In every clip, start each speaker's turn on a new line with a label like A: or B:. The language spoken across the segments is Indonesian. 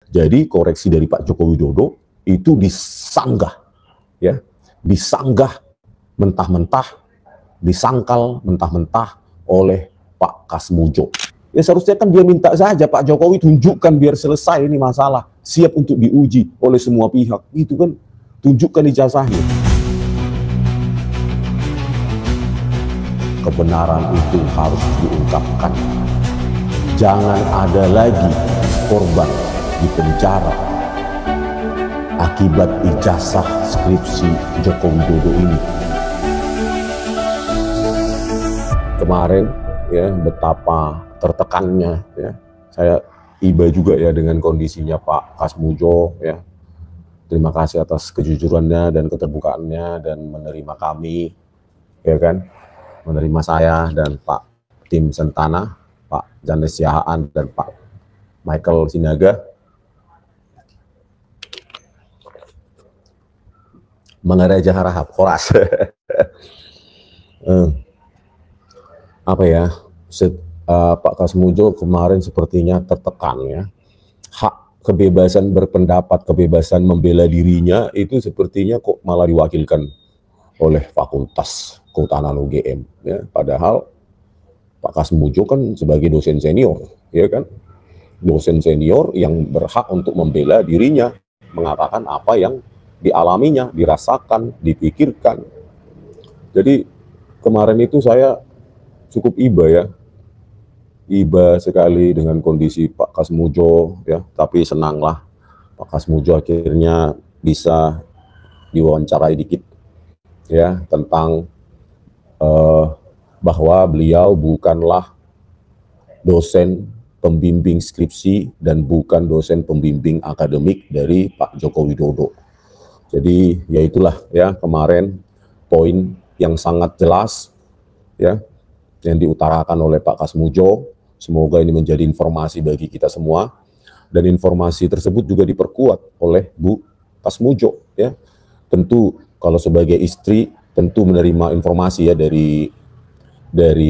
A: Jadi koreksi dari Pak Joko Widodo itu disanggah, ya, disanggah mentah-mentah, disangkal mentah-mentah oleh Pak Kasmujo. Ya seharusnya kan dia minta saja Pak Jokowi tunjukkan biar selesai ini masalah, siap untuk diuji oleh semua pihak, itu kan, tunjukkan ijazahnya. Kebenaran itu harus diungkapkan. Jangan ada lagi korban di penjara akibat ijazah skripsi Joko Widodo ini. Kemarin ya betapa tertekannya ya. Saya iba juga ya dengan kondisinya Pak Kasmujo ya. Terima kasih atas kejujurannya dan keterbukaannya dan menerima kami ya kan. Menerima saya dan Pak Tim Sentana, Pak Janes Siahaan dan Pak Michael Sinaga. Mengereja harahap koras. Apa ya, Pak Kasmujo kemarin sepertinya tertekan ya. Hak kebebasan berpendapat, kebebasan membela dirinya itu sepertinya kok malah diwakilkan oleh Fakultas Kehutanan UGM ya. Padahal Pak Kasmujo kan sebagai dosen senior ya kan, dosen senior yang berhak untuk membela dirinya, mengatakan apa yang dialaminya, dirasakan, dipikirkan. Jadi kemarin itu saya cukup iba ya, iba sekali dengan kondisi Pak Kasmujo ya. Tapi senanglah Pak Kasmujo akhirnya bisa diwawancarai dikit ya tentang bahwa beliau bukanlah dosen pembimbing skripsi dan bukan dosen pembimbing akademik dari Pak Joko Widodo. Jadi ya itulah ya kemarin poin yang sangat jelas ya yang diutarakan oleh Pak Kasmujo. Semoga ini menjadi informasi bagi kita semua dan informasi tersebut juga diperkuat oleh Bu Kasmujo ya. Tentu kalau sebagai istri tentu menerima informasi ya dari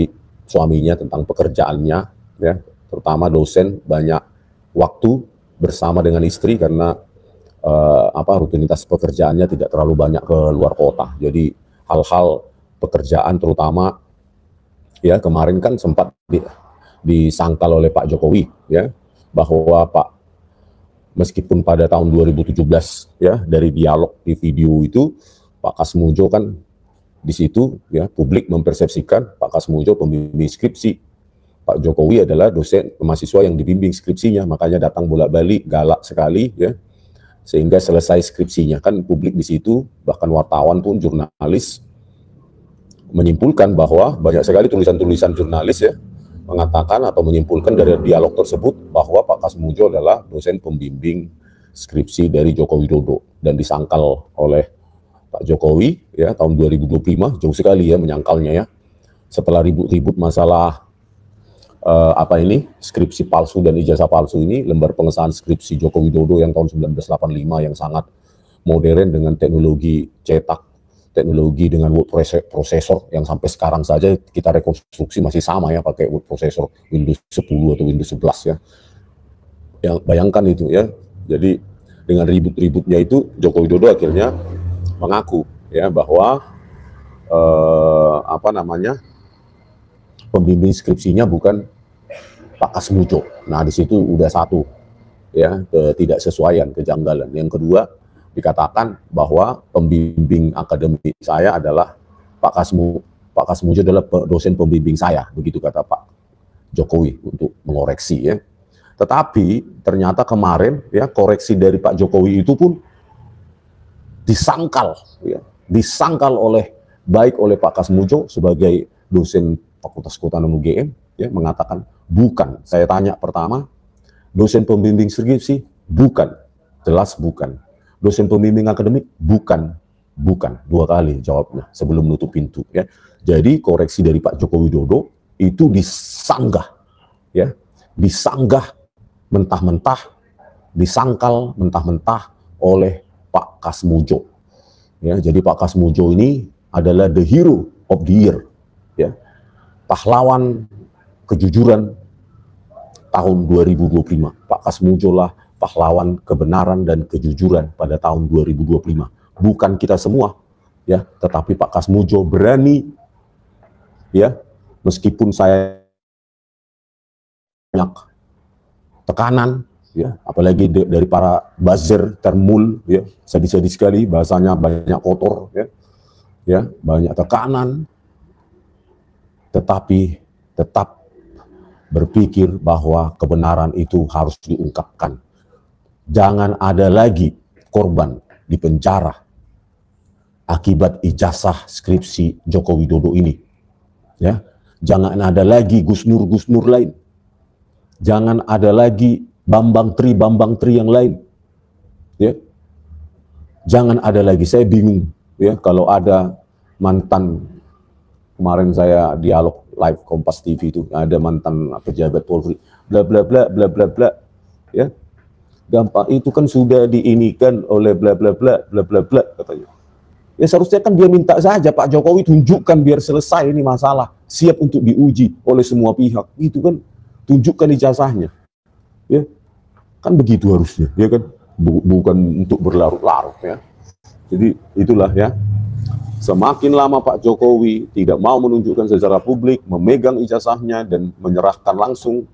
A: suaminya tentang pekerjaannya ya, terutama dosen banyak waktu bersama dengan istri karena rutinitas pekerjaannya tidak terlalu banyak ke luar kota. Jadi hal-hal pekerjaan terutama ya kemarin kan sempat disangkal oleh Pak Jokowi ya bahwa meskipun pada tahun 2017 ya dari dialog di video itu Pak Kasmujo kan di situ ya publik mempersepsikan Pak Kasmujo pembimbing skripsi, Pak Jokowi adalah dosen mahasiswa yang dibimbing skripsinya, makanya datang bolak-balik galak sekali ya. Sehingga selesai skripsinya kan publik di situ, bahkan wartawan pun jurnalis menyimpulkan bahwa banyak sekali tulisan-tulisan jurnalis ya mengatakan atau menyimpulkan dari dialog tersebut bahwa Pak Kasmujo adalah dosen pembimbing skripsi dari Joko Widodo dan disangkal oleh Pak Jokowi ya tahun 2025, jauh sekali ya menyangkalnya ya. Setelah ribut-ribut masalah skripsi palsu dan ijazah palsu ini, lembar pengesahan skripsi Joko Widodo yang tahun 1985 yang sangat modern dengan teknologi cetak, teknologi dengan word processor yang sampai sekarang saja kita rekonstruksi masih sama ya pakai word processor Windows 10 atau Windows 11 ya. Yang bayangkan itu ya. Jadi dengan ribut-ributnya itu Joko Widodo akhirnya mengaku ya bahwa pembimbing skripsinya bukan Pak Kasmujo. Nah, di situ udah satu ya ketidaksesuaian, kejanggalan. Yang kedua, dikatakan bahwa pembimbing akademik saya adalah Pak Kasmujo adalah dosen pembimbing saya, begitu kata Pak Jokowi untuk mengoreksi ya. Tetapi ternyata kemarin ya koreksi dari Pak Jokowi itu pun disangkal ya, disangkal baik oleh Pak Kasmujo sebagai dosen Fakultas Kehutanan UGM ya mengatakan bukan. Saya tanya pertama, dosen pembimbing skripsi bukan, jelas bukan. Dosen pembimbing akademik bukan, dua kali jawabnya sebelum menutup pintu ya. Jadi koreksi dari Pak Joko Widodo itu disanggah ya, disanggah mentah-mentah, disangkal mentah-mentah oleh Pak Kasmujo ya. Jadi Pak Kasmujo ini adalah the hero of the year ya, pahlawan kejujuran tahun 2025. Pak Kasmujo lah pahlawan kebenaran dan kejujuran pada tahun 2025. Bukan kita semua, ya, tetapi Pak Kasmujo berani, ya, meskipun saya banyak tekanan, ya, apalagi dari para buzzer termul, ya, sedih-sedih sekali bahasanya, banyak kotor, ya, banyak tekanan, tetapi tetap berpikir bahwa kebenaran itu harus diungkapkan. Jangan ada lagi korban di penjara akibat ijazah skripsi Joko Widodo ini, ya. Jangan ada lagi Gus Nur lain. Jangan ada lagi Bambang Tri yang lain, ya. Jangan ada lagi. Saya bingung, ya, kalau ada mantan, kemarin saya dialog live Kompas TV itu ada mantan pejabat Polri, bla bla bla bla bla bla, ya. Gampang, itu kan sudah diinikan oleh bla bla bla bla bla bla katanya. Ya seharusnya kan dia minta saja Pak Jokowi tunjukkan biar selesai ini masalah, siap untuk diuji oleh semua pihak, gitu kan. Tunjukkan ijazahnya, ya, kan begitu harusnya, ya kan, bukan untuk berlarut-larut, ya. Jadi itulah, ya, semakin lama Pak Jokowi tidak mau menunjukkan secara publik, memegang ijazahnya dan menyerahkan langsung,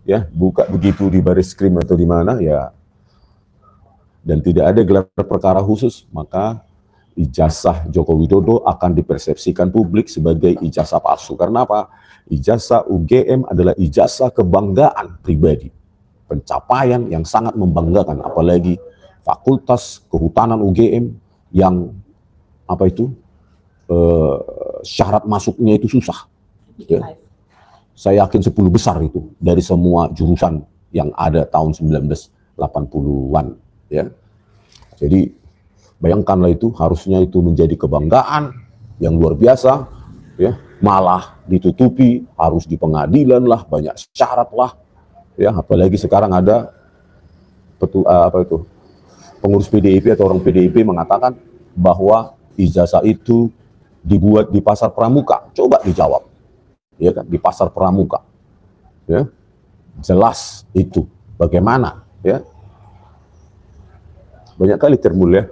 A: ya, buka begitu di Baris Krim atau di mana, ya, dan tidak ada gelar perkara khusus, maka ijazah Joko Widodo akan dipersepsikan publik sebagai ijazah palsu. Karena apa? Ijazah UGM adalah ijazah kebanggaan pribadi, pencapaian yang sangat membanggakan, apalagi Fakultas Kehutanan UGM yang apa itu syarat masuknya itu susah, ya. Saya yakin 10 besar itu dari semua jurusan yang ada tahun 1980-an, ya. Jadi bayangkanlah, itu harusnya itu menjadi kebanggaan yang luar biasa, ya, malah ditutupi, harus di pengadilan lah, banyak syarat lah, ya, apalagi sekarang ada pengurus PDIP atau orang PDIP mengatakan bahwa ijazah itu dibuat di pasar pramuka. Coba dijawab, ya kan, di pasar pramuka, ya, jelas itu bagaimana, ya. Banyak kali termul, ya.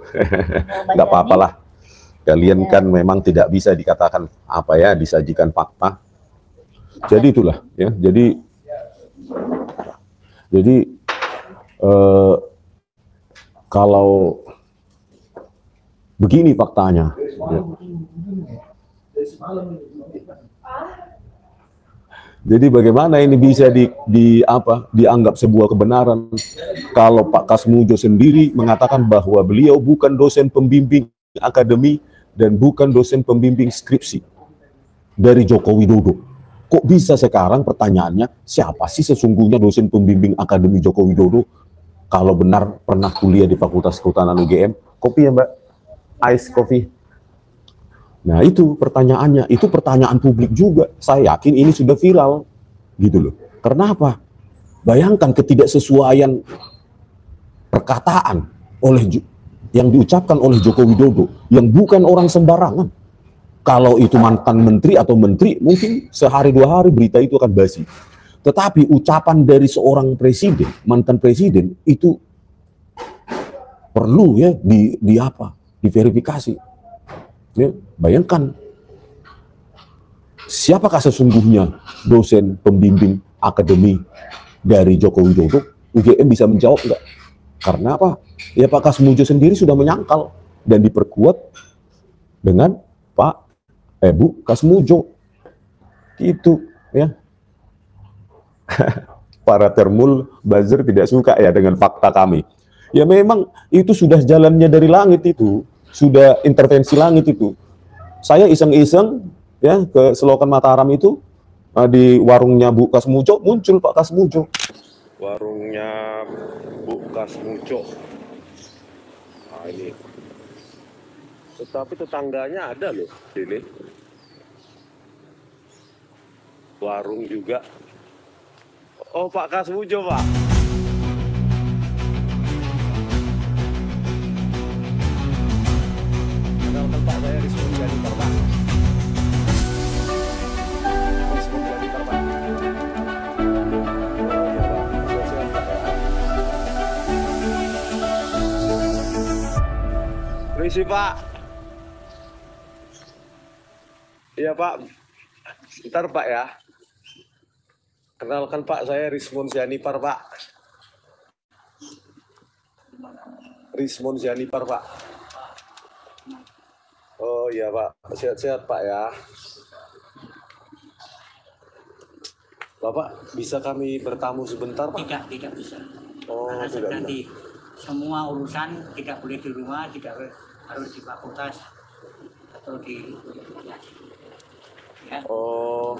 A: Nggak apa-apalah. Kalian kan memang tidak bisa dikatakan apa, ya, disajikan fakta. Jadi itulah, ya. Jadi kalau begini faktanya, ya. Jadi bagaimana ini bisa dianggap sebuah kebenaran kalau Pak Kasmujo sendiri mengatakan bahwa beliau bukan dosen pembimbing akademi dan bukan dosen pembimbing skripsi dari Joko Widodo. Kok bisa sekarang pertanyaannya, siapa sih sesungguhnya dosen pembimbing akademi Joko Widodo? Kalau benar pernah kuliah di Fakultas Kehutanan UGM. Kopi ya Mbak? Ice coffee. Nah itu pertanyaannya, itu pertanyaan publik juga. Saya yakin ini sudah viral, gitu loh. Karena apa? Bayangkan ketidaksesuaian perkataan yang diucapkan oleh Joko Widodo, yang bukan orang sembarangan. Kalau itu mantan menteri atau menteri, mungkin sehari dua hari berita itu akan basi. Tetapi ucapan dari seorang presiden, mantan presiden, itu perlu, ya, diverifikasi. Ya, bayangkan, siapakah sesungguhnya dosen pembimbing akademi dari Joko Widodo? UGM bisa menjawab enggak? Karena apa? Ya Pak Kasmujo sendiri sudah menyangkal dan diperkuat dengan Bu Kasmujo. Itu, ya. Para termul buzzer tidak suka, ya, dengan fakta kami. Ya memang itu sudah jalannya dari langit itu. Sudah intervensi langit itu. Saya iseng-iseng, ya, ke Selokan Mataram itu, di warungnya Bu Kasmujo, muncul Pak Kasmujo.
B: Warungnya Bu Kasmujo. Nah ini. Tetapi tetangganya ada loh sini. Warung juga. Oh Pak Kasmujo, Pak. Pak, saya Rizky Janitor, Pak. Rizky Janitor, Pak. Oh, ya, Pak. Saya, Pak, ya. Permisi Pak. Iya Pak. Bentar Pak ya. Kenalkan Pak, saya Rismon Sianipar Pak. Rismon Sianipar Pak. Oh iya Pak, sehat-sehat Pak ya. Bapak bisa kami bertamu sebentar Pak?
C: Tidak bisa.
B: Oh,
C: Karena
B: tidak
C: nanti semua urusan tidak boleh di rumah, tidak harus di fakultas atau di ya.
B: Oh,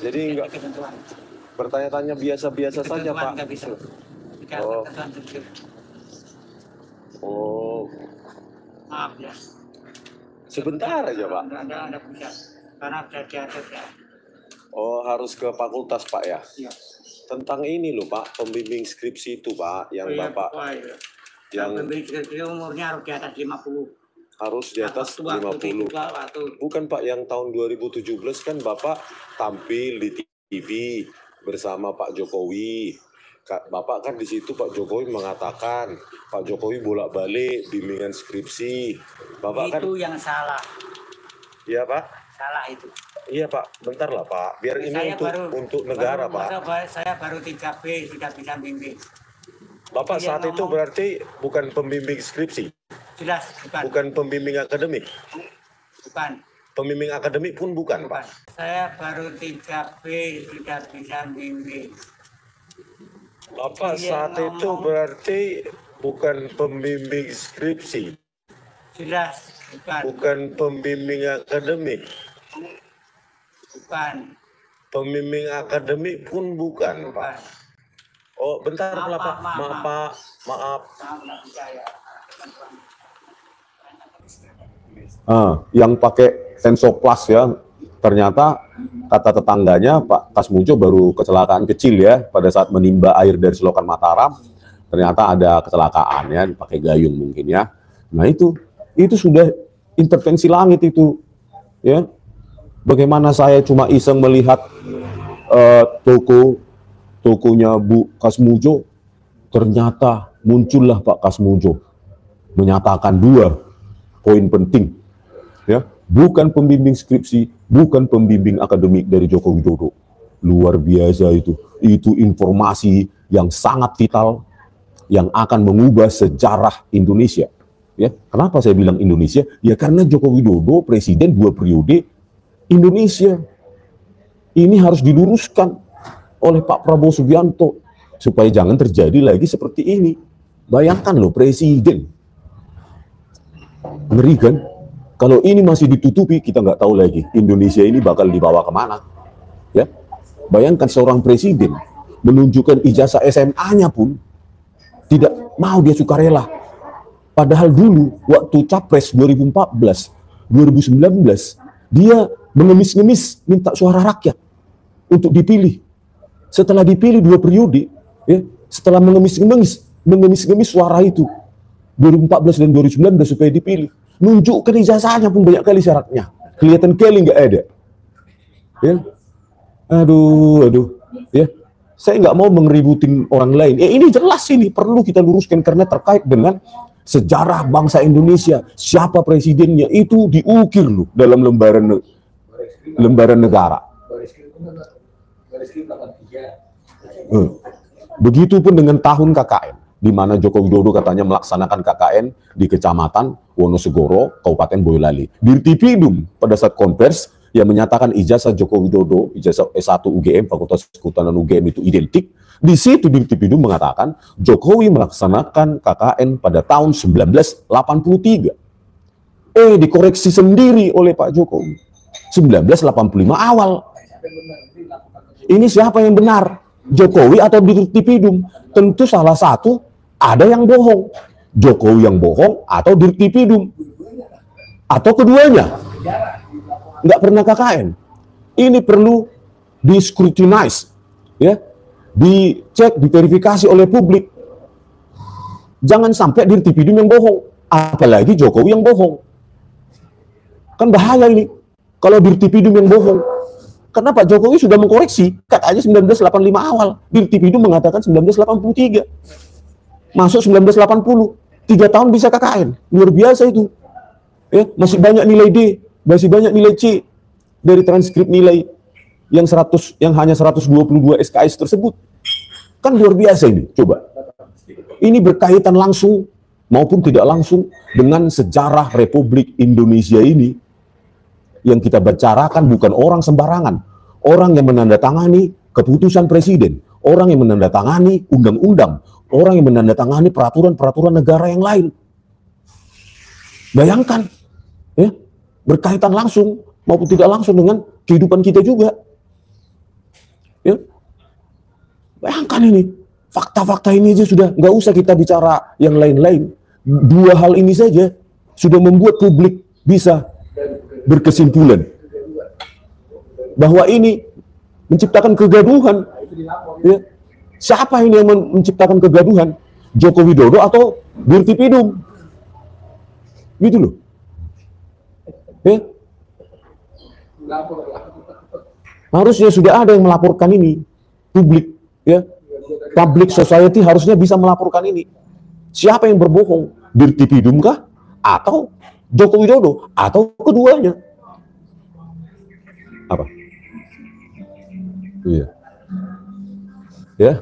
B: jadi enggak
C: Ketentuan.
B: bertanya-tanya biasa-biasa saja Pak?
C: Nggak bisa. Tidak
B: Oh.
C: ketentuan tertentu.
B: Oh,
C: Maaf ya.
B: sebentar aja Pak.
C: Anda bisa. Karena sudah diatur ya.
B: Oh, harus ke fakultas Pak ya?
C: Iya.
B: Tentang ini loh Pak, pembimbing skripsi itu Pak, yang Bapak yang
C: pembimbing skripsi umurnya harus di atas 50.
B: harus di atas 50. Bukan Pak, yang tahun 2017 kan Bapak tampil di TV bersama Pak Jokowi. Bapak kan di situ Pak Jokowi mengatakan, Pak Jokowi bolak-balik bimbingan skripsi. Bapak kan
C: Itu yang salah.
B: Iya Pak?
C: Salah itu.
B: Iya Pak, bentar lah Pak. Biar ini
C: Saya
B: untuk negara Pak.
C: Saya baru 3B sudah bisa bimbing.
B: Bapak
C: Dia
B: saat itu
C: ngomong-
B: berarti bukan pembimbing skripsi,
C: Jelas bukan.
B: bukan pembimbing akademik.
C: Bukan.
B: Pembimbing akademik pun bukan Pak.
C: Saya baru 3B sudah bisa bimbing.
B: Bapak
C: Dia
B: saat itu
C: ngomong-
B: berarti bukan pembimbing skripsi,
C: Jelas bukan.
B: bukan pembimbing akademik.
C: Bukan.
B: Pembimbing akademik pun bukan Pak.
C: Bukan.
B: Oh bentar
C: Maaf,
B: Pak,
C: maaf,
B: maaf Pak, maaf.
C: Maaf, nggak bisa ya.
A: Yang pakai Sensoplas ya, ternyata kata tetangganya Pak Kasmujo baru kecelakaan kecil ya pada saat menimba air dari selokan Mataram, ternyata ada kecelakaan ya, pakai gayung mungkin ya. Nah itu sudah intervensi langit itu ya. Bagaimana saya cuma iseng melihat tokonya Bu Kasmujo, ternyata muncullah Pak Kasmujo menyatakan 2 poin penting, ya, bukan pembimbing skripsi, bukan pembimbing akademik dari Joko Widodo. Luar biasa itu informasi yang sangat vital yang akan mengubah sejarah Indonesia. Ya, kenapa saya bilang Indonesia? Ya karena Joko Widodo presiden 2 periode Indonesia. Ini harus diluruskan oleh Pak Prabowo Subianto supaya jangan terjadi lagi seperti ini. Bayangkan loh presiden. Ngeri kan? Kalau ini masih ditutupi, kita nggak tahu lagi Indonesia ini bakal dibawa kemana. Ya, bayangkan seorang presiden menunjukkan ijazah SMA-nya pun tidak mau, dia sukarela. Padahal dulu waktu Capres 2014, 2019, dia mengemis-ngemis minta suara rakyat untuk dipilih. Setelah dipilih 2 periode, ya, setelah mengemis-ngemis suara itu 2014 dan 2019 supaya dipilih, nunjukkan ijazahnya pun banyak kali syaratnya, kelihatan kali nggak ada. Ya, aduh, ya, saya nggak mau mengeributin orang lain. Ini jelas ini perlu kita luruskan karena terkait dengan sejarah bangsa Indonesia. Siapa presidennya itu diukir loh dalam lembaran negara. Begitupun dengan tahun KKN, di mana Joko Widodo katanya melaksanakan KKN di Kecamatan Wonosegoro, Kabupaten Boyolali. Dirtipidum pada saat konvers yang menyatakan ijazah Joko Widodo, ijazah S1 UGM, Fakultas Kehutanan UGM itu identik. Di situ Dirtipidum mengatakan Jokowi melaksanakan KKN pada tahun 1983. Dikoreksi sendiri oleh Pak Jokowi. 1985 awal. Ini siapa yang benar? Jokowi atau Dirtipidum? Tentu salah satu ada yang bohong. Jokowi yang bohong atau Dirtipidum? Atau keduanya? Nggak pernah KKN. Ini perlu di-scrutinize, ya, dicek, diverifikasi oleh publik. Jangan sampai Dirtipidum yang bohong, apalagi Jokowi yang bohong. Kan bahaya ini kalau Dirtipidum yang bohong. Karena Pak Jokowi sudah mengkoreksi, katanya 1985 awal. Dirtipidum mengatakan 1983. Masuk 1980, 3 tahun bisa KKN. Luar biasa itu. Ya, masih banyak nilai D, masih banyak nilai C dari transkrip nilai yang hanya 122 SKS tersebut. Kan luar biasa ini, coba. Ini berkaitan langsung maupun tidak langsung dengan sejarah Republik Indonesia ini. Yang kita bicarakan bukan orang sembarangan, orang yang menandatangani keputusan presiden, orang yang menandatangani undang-undang, orang yang menandatangani peraturan-peraturan negara yang lain. Bayangkan, ya, berkaitan langsung maupun tidak langsung dengan kehidupan kita juga. Ya. Bayangkan ini, fakta-fakta ini aja sudah nggak usah kita bicara yang lain-lain. Dua hal ini saja sudah membuat publik bisa berkesimpulan bahwa ini menciptakan kegaduhan. Ya. Siapa ini yang menciptakan kegaduhan? Joko Widodo atau Dirtipidum? Gitu loh. Ya. Harusnya sudah ada yang melaporkan ini, publik, ya. Public society harusnya bisa melaporkan ini. Siapa yang berbohong? Dirtipidum kah? Atau Joko Widodo? Atau keduanya? Apa? Iya. Ya.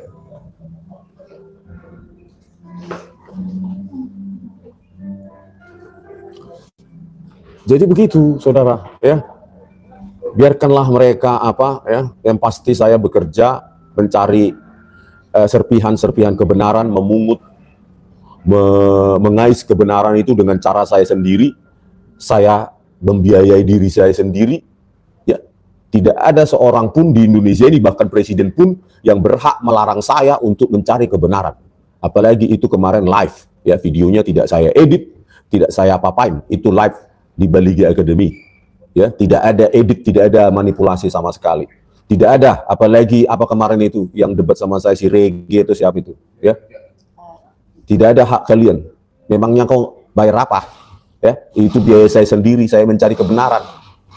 A: Jadi begitu, saudara, ya. Biarkanlah mereka yang pasti saya bekerja mencari serpihan-serpihan kebenaran, memungut, mengais kebenaran itu dengan cara saya sendiri. Saya membiayai diri saya sendiri. Ya, tidak ada seorang pun di Indonesia ini, bahkan presiden pun, yang berhak melarang saya untuk mencari kebenaran. Apalagi itu kemarin live, ya, videonya tidak saya edit, tidak saya apa-apain, itu live di Baligi Academy. Ya, tidak ada edit, tidak ada manipulasi sama sekali. Tidak ada, apalagi apa kemarin itu yang debat sama saya si Regi itu siapa itu, ya. Tidak ada hak kalian. Memangnya kau bayar apa? Ya, itu biaya saya sendiri, saya mencari kebenaran.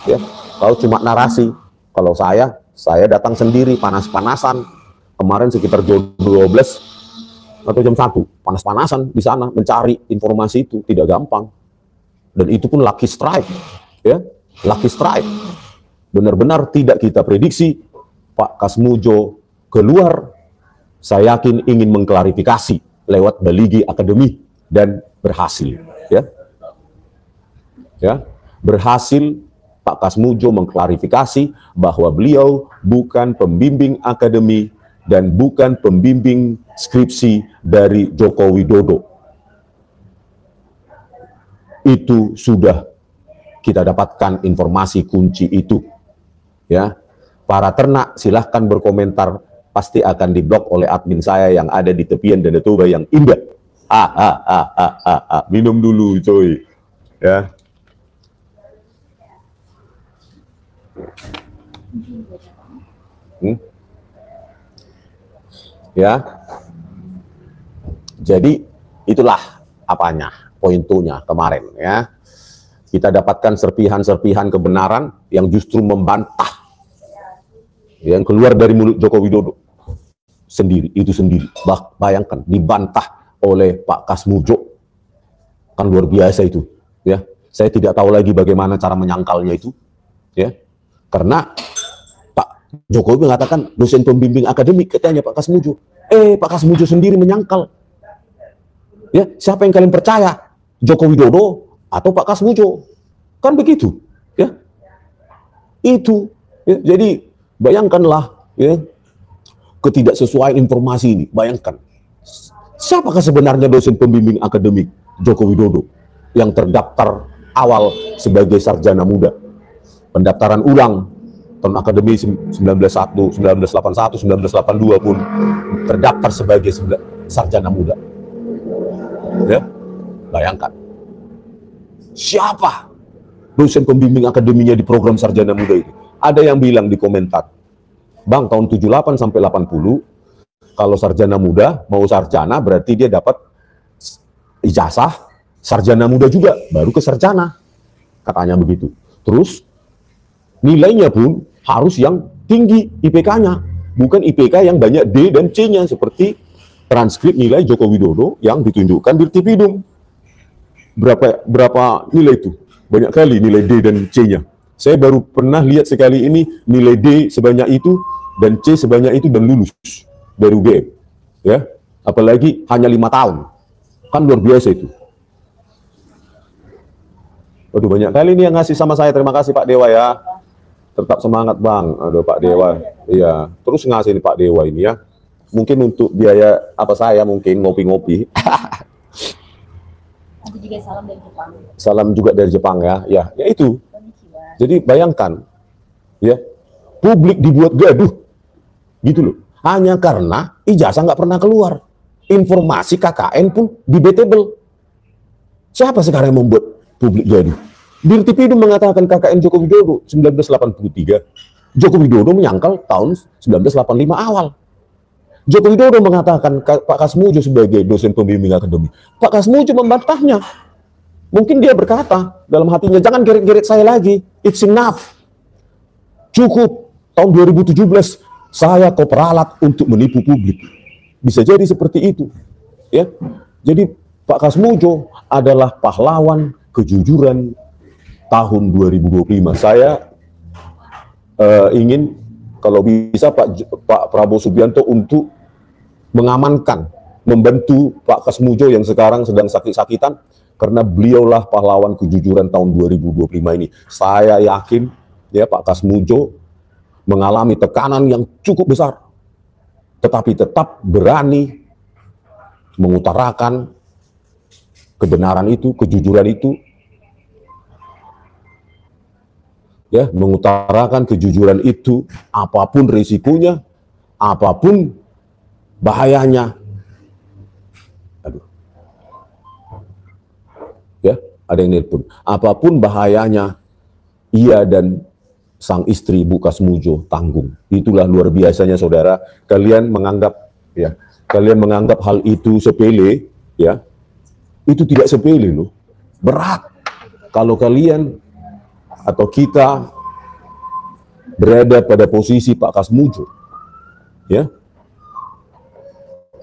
A: Ya, kau cuma narasi. Kalau saya datang sendiri panas-panasan. Kemarin sekitar jam 12 atau jam 1, panas-panasan di sana mencari informasi itu, tidak gampang. Dan itu pun lucky strike, ya. Lucky strike. Benar-benar tidak kita prediksi Pak Kasmujo keluar. Saya yakin ingin mengklarifikasi lewat Baligi Academy dan berhasil, ya. Ya, berhasil Pak Kasmujo mengklarifikasi bahwa beliau bukan pembimbing akademi dan bukan pembimbing skripsi dari Joko Widodo. Itu sudah kita dapatkan informasi kunci itu, ya. Para ternak silahkan berkomentar, pasti akan diblok oleh admin saya yang ada di tepian Danau Toba yang indah. Minum dulu coy, ya. Ya. Jadi itulah apanya, pointunya kemarin, ya. Kita dapatkan serpihan-serpihan kebenaran yang justru membantah yang keluar dari mulut Joko Widodo sendiri, itu sendiri. Bayangkan dibantah oleh Pak Kasmujo, kan luar biasa itu, ya. Saya tidak tahu lagi bagaimana cara menyangkalnya itu, ya. Karena Pak Jokowi mengatakan dosen pembimbing akademik, katanya Pak Kasmujo. Pak Kasmujo sendiri menyangkal. Ya, siapa yang kalian percaya? Joko Widodo atau Pak Kasmujo? Kan begitu, ya. Itu, ya. Jadi bayangkanlah, ya, ketidaksesuaian informasi ini. Bayangkan, siapakah sebenarnya dosen pembimbing akademik Joko Widodo yang terdaftar awal sebagai sarjana muda? Pendaftaran ulang tahun akademi 1981, 1982 pun terdaftar sebagai sarjana muda. Ya, bayangkan. Siapa dosen pembimbing akademinya di program sarjana muda itu? Ada yang bilang di komentar, Bang, tahun 78 sampai 80, kalau sarjana muda, mau sarjana berarti dia dapat ijazah sarjana muda juga, baru ke sarjana. Katanya begitu. Terus, nilainya pun harus yang tinggi IPK-nya. Bukan IPK yang banyak D dan C-nya, seperti transkrip nilai Joko Widodo yang ditunjukkan di Dirtipidum. Berapa nilai itu? banyak kali nilai D dan C-nya. Saya baru pernah lihat sekali ini nilai D sebanyak itu dan C sebanyak itu dan lulus dari UGM. Ya, apalagi hanya 5 tahun. Kan luar biasa itu. Waduh, banyak kali ini yang ngasih sama saya. Terima kasih Pak Dewa ya. Tetap semangat Bang. Aduh Pak Dewa. Iya, terus ngasih nih Pak Dewa ini ya. Mungkin untuk biaya apa saya mungkin ngopi-ngopi.
D: Nanti juga salam dari Jepang.
A: Salam juga dari Jepang ya. Ya itu. Jadi bayangkan ya, publik dibuat gaduh. Gitu loh. Hanya karena ijazah nggak pernah keluar. Informasi KKN pun debatable. Siapa sekarang yang membuat publik gaduh? Dirtipidum mengatakan KKN Joko Widodo 1983. Joko Widodo menyangkal tahun 1985 awal. Joko Widodo mengatakan Pak Kasmujo sebagai dosen pembimbing akademi. Pak Kasmujo membantahnya. Mungkin dia berkata dalam hatinya, jangan geret-geret saya lagi. It's enough. Cukup. Tahun 2017 saya kok peralat untuk menipu publik. Bisa jadi seperti itu. Ya. Jadi Pak Kasmujo adalah pahlawan kejujuran tahun 2025. Saya ingin kalau bisa Pak Prabowo Subianto untuk mengamankan, membantu Pak Kasmujo yang sekarang sedang sakit-sakitan, karena beliaulah pahlawan kejujuran tahun 2025 ini. Saya yakin ya Pak Kasmujo mengalami tekanan yang cukup besar, tetapi tetap berani mengutarakan kebenaran itu, kejujuran itu, ya, mengutarakan kejujuran itu, apapun risikonya, apapun bahayanya. Aduh. Ya, ada yang nelpon. Apapun bahayanya, ia dan sang istri Bu Kasmujo tanggung. Itulah luar biasanya saudara. Kalian menganggap hal itu sepele, ya. Itu tidak sepele loh. Berat. Kalau kalian atau kita berada pada posisi Pak Kasmujo, ya,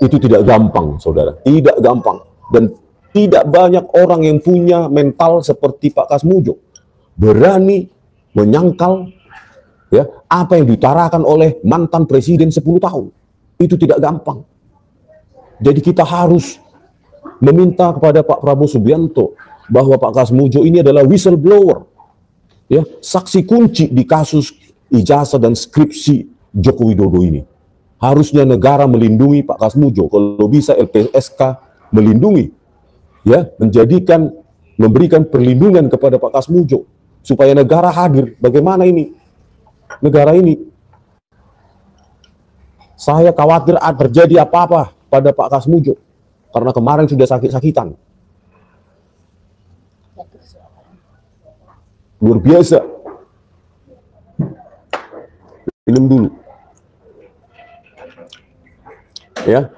A: itu tidak gampang, saudara. Tidak gampang. Dan tidak banyak orang yang punya mental seperti Pak Kasmujo. Berani menyangkal ya, apa yang diutarakan oleh mantan presiden 10 tahun. Itu tidak gampang. Jadi kita harus meminta kepada Pak Prabowo Subianto bahwa Pak Kasmujo ini adalah whistleblower. Ya, saksi kunci di kasus ijazah dan skripsi Joko Widodo ini. Harusnya negara melindungi Pak Kasmujo, kalau bisa LPSK melindungi, ya, memberikan perlindungan kepada Pak Kasmujo supaya negara hadir. Bagaimana ini negara ini? Saya khawatir terjadi apa-apa pada Pak Kasmujo karena kemarin sudah sakit-sakitan. Luar biasa. Minum dulu. Ya.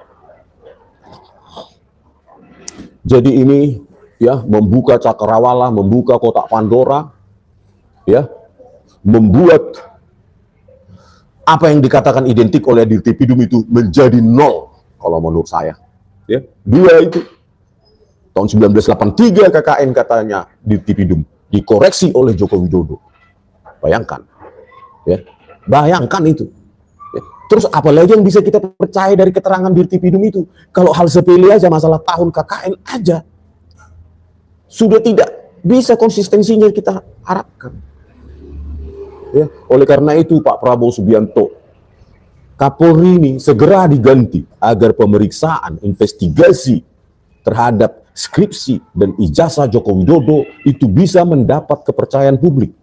A: Jadi ini ya membuka cakrawala, membuka kotak Pandora, ya, membuat apa yang dikatakan identik oleh Dirtipidum itu menjadi nol kalau menurut saya. Ya, 2 itu tahun 1983 KKN katanya Dirtipidum dikoreksi oleh Joko Widodo. Bayangkan, ya, bayangkan itu. Terus apalagi yang bisa kita percaya dari keterangan Dirtipidum itu? Kalau hal sepele aja, masalah tahun KKN aja, sudah tidak bisa konsistensinya kita harapkan. Ya, oleh karena itu Pak Prabowo Subianto, Kapolri ini segera diganti agar pemeriksaan, investigasi terhadap skripsi dan ijazah Joko Widodo itu bisa mendapat kepercayaan publik.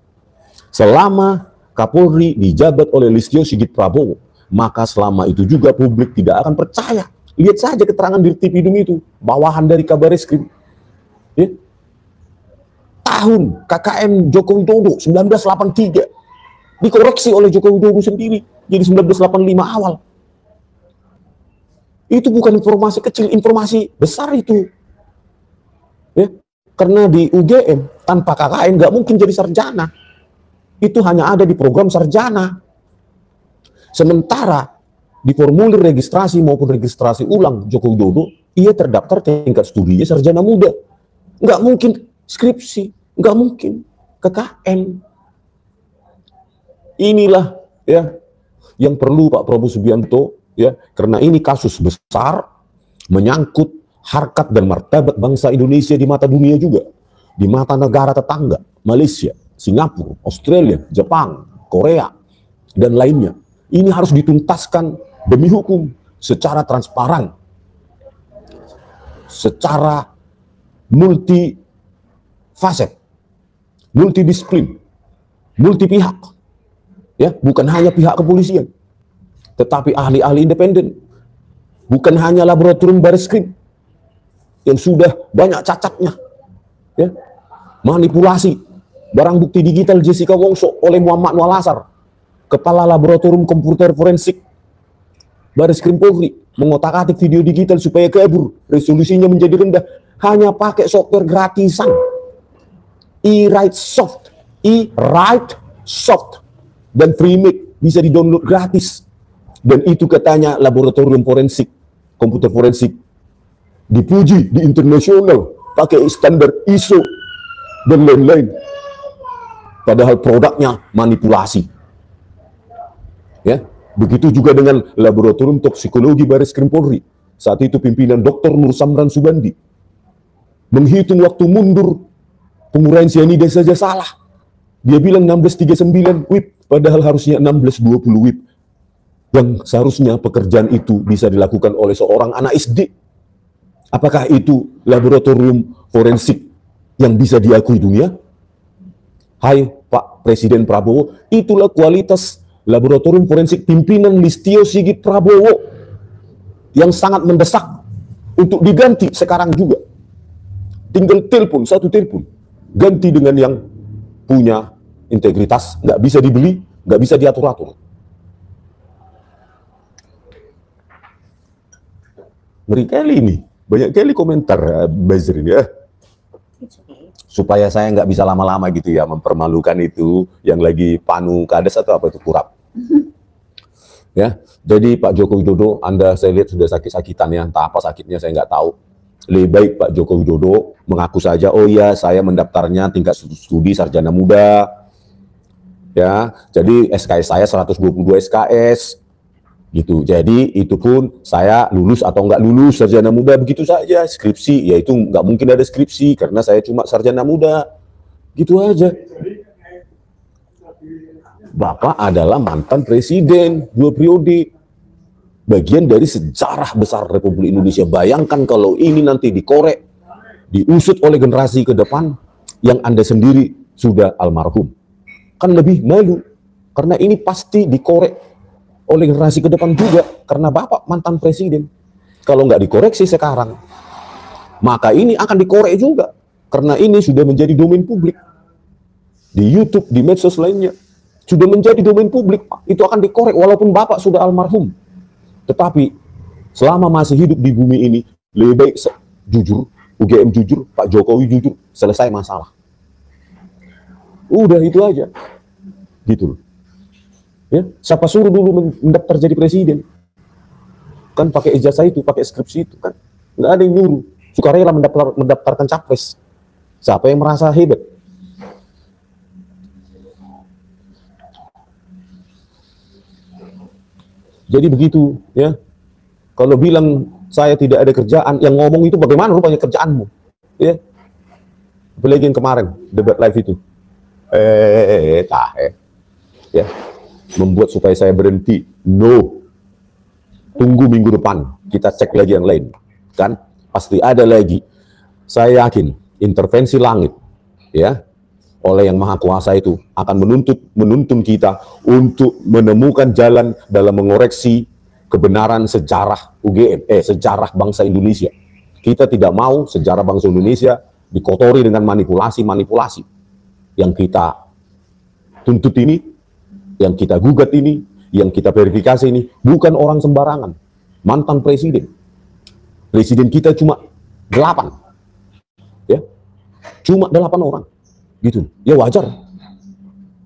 A: Selama Kapolri dijabat oleh Listio Sigit Prabowo, maka selama itu juga publik tidak akan percaya. Lihat saja keterangan Dirtipidum itu, bawahan dari Kabareskrim. Ya. Tahun KKN Joko Widodo 1983 dikoreksi oleh Joko Widodo sendiri jadi 1985 awal. Itu bukan informasi kecil, informasi besar itu. Ya. Karena di UGM tanpa KKN nggak mungkin jadi sarjana. Itu hanya ada di program sarjana. Sementara di formulir registrasi maupun registrasi ulang Joko Widodo, ia terdaftar tingkat studinya sarjana muda. Nggak mungkin skripsi. Nggak mungkin ke KM. Inilah ya yang perlu Pak Prabowo Subianto, ya, karena ini kasus besar menyangkut harkat dan martabat bangsa Indonesia di mata dunia juga, di mata negara tetangga, Malaysia, Singapura, Australia, Jepang, Korea, dan lainnya. Ini harus dituntaskan demi hukum secara transparan, secara multifacet, multidisiplin, multi pihak, ya, bukan hanya pihak kepolisian, tetapi ahli-ahli independen, bukan hanya laboratorium Bareskrim yang sudah banyak cacatnya, ya, manipulasi barang bukti digital Jessica Wongso oleh Muhammad Nualasar, kepala laboratorium komputer forensik Bareskrim Polri, mengotak-atik video digital supaya kabur, resolusinya menjadi rendah, hanya pakai software gratisan, e-write soft, dan Freemake bisa di-download gratis. Dan itu katanya laboratorium forensik, komputer forensik, dipuji di internasional, pakai standar ISO, dan lain-lain. Padahal produknya manipulasi. Ya, begitu juga dengan laboratorium toksikologi Bareskrim Polri. Saat itu pimpinan Dr. Nur Samran Subandi menghitung waktu mundur penguraian cyanida saja salah. Dia bilang 1639 WIP, padahal harusnya 1620 WIP. Yang seharusnya pekerjaan itu bisa dilakukan oleh seorang anak SD. Apakah itu laboratorium forensik yang bisa diakui dunia? Hai Pak Presiden Prabowo, itulah kualitas laboratorium forensik pimpinan Listio Sigit Prabowo yang sangat mendesak untuk diganti sekarang juga. Tinggal telepon, satu telepon, ganti dengan yang punya integritas, nggak bisa dibeli, nggak bisa diatur-atur. Ngeri kali ini, banyak kali komentar buzzer ini ya. Supaya saya nggak bisa lama-lama gitu ya, mempermalukan itu yang lagi panu kades atau apa itu kurap. Ya, jadi Pak Joko Widodo, Anda saya lihat sudah sakit-sakitan ya, entah apa sakitnya saya nggak tahu. Lebih baik Pak Joko Widodo mengaku saja, oh iya saya mendaftarnya tingkat studi sarjana muda. Ya, jadi SKS saya 122 SKS. Gitu. Jadi itu pun saya lulus atau nggak lulus sarjana muda begitu saja. Skripsi, ya itu nggak mungkin ada skripsi karena saya cuma sarjana muda. Gitu aja. Bapak adalah mantan presiden 2 periode. Bagian dari sejarah besar Republik Indonesia. Bayangkan kalau ini nanti dikorek, diusut oleh generasi ke depan yang Anda sendiri sudah almarhum. Kan lebih malu. Karena ini pasti dikorek oleh generasi ke depan juga, karena Bapak mantan presiden. Kalau nggak dikoreksi sekarang, maka ini akan dikorek juga, karena ini sudah menjadi domain publik. Di YouTube, di medsos lainnya, sudah menjadi domain publik, Pak. Itu akan dikorek, walaupun Bapak sudah almarhum. Tetapi, selama masih hidup di bumi ini, lebih baik jujur, UGM jujur, Pak Jokowi jujur, selesai masalah. Udah itu aja. Gitu loh. Ya, siapa suruh dulu mendaftar jadi presiden? Kan pakai ijazah itu, pakai skripsi itu kan. Nggak ada yang nyuruh. Sukarela mendaftarkan capres. Siapa yang merasa hebat? Jadi begitu, ya. Kalau bilang saya tidak ada kerjaan, yang ngomong itu bagaimana rupanya kerjaanmu? Ya. Apalagi yang kemarin debat live itu. Ya. Membuat supaya saya berhenti. No. Tunggu minggu depan. Kita cek lagi yang lain. Kan? Pasti ada lagi. Saya yakin intervensi langit ya oleh yang maha kuasa itu akan menuntun kita untuk menemukan jalan dalam mengoreksi kebenaran sejarah UGM, sejarah bangsa Indonesia. Kita tidak mau sejarah bangsa Indonesia dikotori dengan manipulasi-manipulasi. Yang kita tuntut ini, yang kita gugat ini, yang kita verifikasi ini, bukan orang sembarangan. Mantan presiden. Presiden kita cuma 8. Ya. Cuma 8 orang. Gitu. Ya wajar.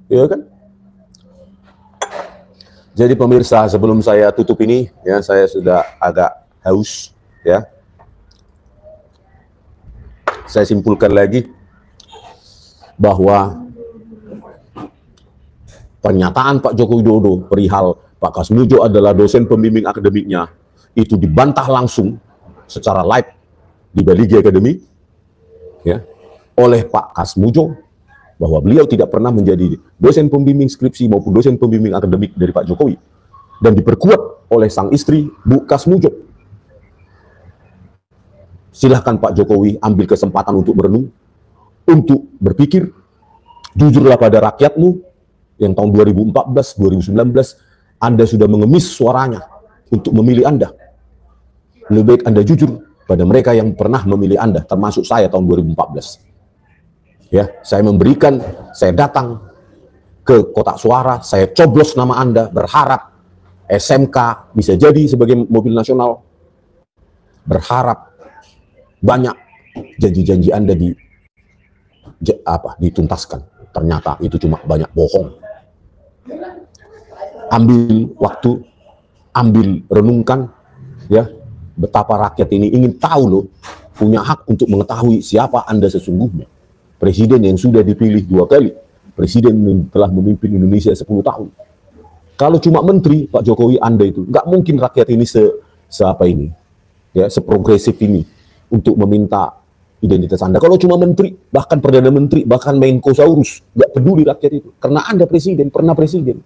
A: Ya kan? Jadi pemirsa, sebelum saya tutup ini, ya saya sudah agak haus. Ya. Saya simpulkan lagi. bahwa pernyataan Pak Joko Widodo perihal Pak Kasmujo adalah dosen pembimbing akademiknya itu dibantah langsung secara live di Baligi Academy ya, oleh Pak Kasmujo, bahwa beliau tidak pernah menjadi dosen pembimbing skripsi maupun dosen pembimbing akademik dari Pak Jokowi, dan diperkuat oleh sang istri Bu Kasmujo. Silahkan Pak Jokowi ambil kesempatan untuk merenung, untuk berpikir, jujurlah pada rakyatmu yang tahun 2014, 2019 Anda sudah mengemis suaranya untuk memilih Anda. Lebih baik Anda jujur pada mereka yang pernah memilih Anda, termasuk saya tahun 2014. Ya, saya datang ke kotak suara, saya coblos nama Anda, berharap SMK bisa jadi sebagai mobil nasional, berharap banyak janji-janji Anda dituntaskan. Ternyata itu cuma banyak bohong. Ambil waktu, ambil renungkan, ya, betapa rakyat ini ingin tahu loh, punya hak untuk mengetahui siapa Anda sesungguhnya. Presiden yang sudah dipilih 2 kali, presiden yang telah memimpin Indonesia 10 tahun. Kalau cuma menteri, Pak Jokowi, Anda itu nggak mungkin rakyat ini seprogresif ini untuk meminta identitas Anda. Kalau cuma menteri, bahkan perdana menteri, bahkan Menko Saurus, nggak peduli rakyat itu, karena Anda presiden, pernah presiden.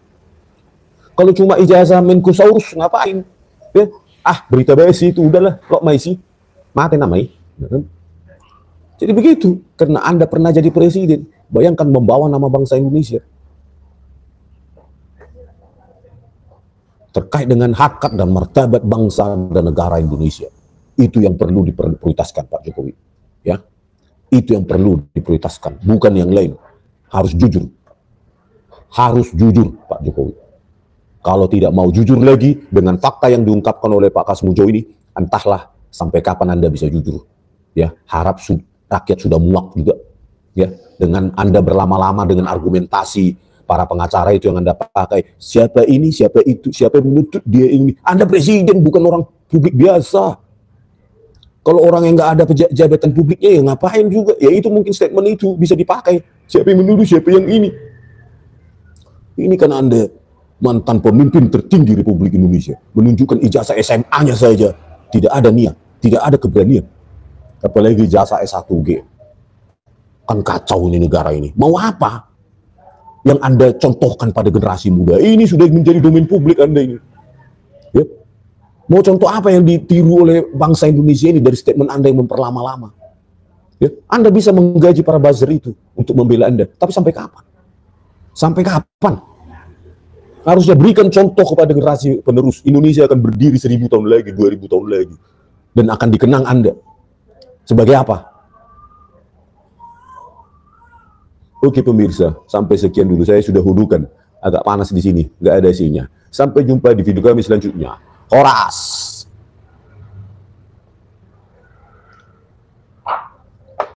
A: Kalau cuma ijazah Menko Saurus, ngapain? Ya, berita basi itu udahlah, kok maisi, mati namai. Jadi begitu, karena Anda pernah jadi presiden. Bayangkan membawa nama bangsa Indonesia. Terkait dengan harkat dan martabat bangsa dan negara Indonesia. Itu yang perlu diprioritaskan Pak Jokowi. Ya, itu yang perlu diprioritaskan, bukan yang lain. Harus jujur. Harus jujur Pak Jokowi. Kalau tidak mau jujur lagi dengan fakta yang diungkapkan oleh Pak Kasmujo ini, entahlah sampai kapan Anda bisa jujur. Ya, harap rakyat sudah muak juga. Ya, dengan Anda berlama-lama dengan argumentasi para pengacara itu yang Anda pakai. Siapa ini, siapa itu, siapa yang menuntut dia ini. Anda presiden, bukan orang publik biasa. Kalau orang yang nggak ada jabatan publiknya, ya ngapain juga? Ya itu mungkin statement itu bisa dipakai. Siapa yang menuduh, siapa yang ini. Ini kan Anda mantan pemimpin tertinggi Republik Indonesia, menunjukkan ijazah SMA-nya saja, tidak ada niat, tidak ada keberanian. Apalagi ijazah S1G. Kan kacau ini negara ini. Mau apa yang Anda contohkan pada generasi muda? Ini sudah menjadi domain publik Anda ini. Ya. Mau contoh apa yang ditiru oleh bangsa Indonesia ini dari statement Anda yang memperlama-lama? Ya. Anda bisa menggaji para buzzer itu untuk membela Anda, tapi sampai kapan? Sampai kapan? Harusnya berikan contoh kepada generasi penerus. Indonesia akan berdiri 1000 tahun lagi, 2000 tahun lagi. Dan akan dikenang Anda. Sebagai apa? Oke pemirsa, sampai sekian dulu. Saya sudah hudukan. Agak panas di sini, nggak ada isinya. Sampai jumpa di video kami selanjutnya. Horas!